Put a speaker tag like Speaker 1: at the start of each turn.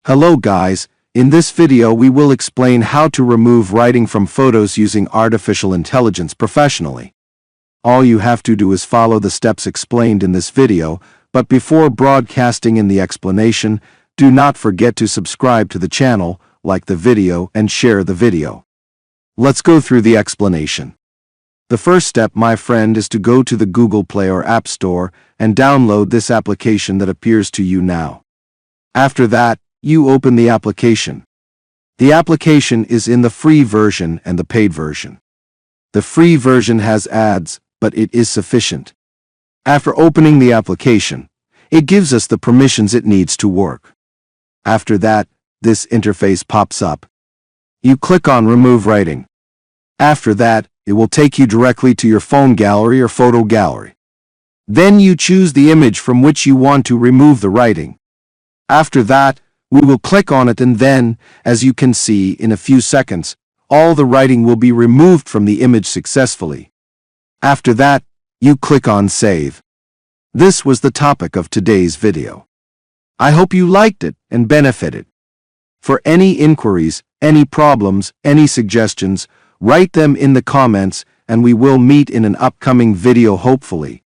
Speaker 1: Hello guys, in this video we will explain how to remove writing from photos using artificial intelligence professionally. All you have to do is follow the steps explained in this video, but before broadcasting in the explanation, do not forget to subscribe to the channel, like the video and share the video. Let's go through the explanation. The first step, my friend, is to go to the Google Play or App Store and download this application that appears to you now. After that, you open the application. The application is in the free version and the paid version. The free version has ads, but it is sufficient. After opening the application, it gives us the permissions it needs to work. After that, this interface pops up. You click on Remove Writing. After that, it will take you directly to your phone gallery or photo gallery. Then you choose the image from which you want to remove the writing. After that, we will click on it, and then, as you can see in a few seconds, all the writing will be removed from the image successfully. After that, you click on Save. This was the topic of today's video. I hope you liked it and benefited. For any inquiries, any problems, any suggestions, write them in the comments and we will meet in an upcoming video hopefully.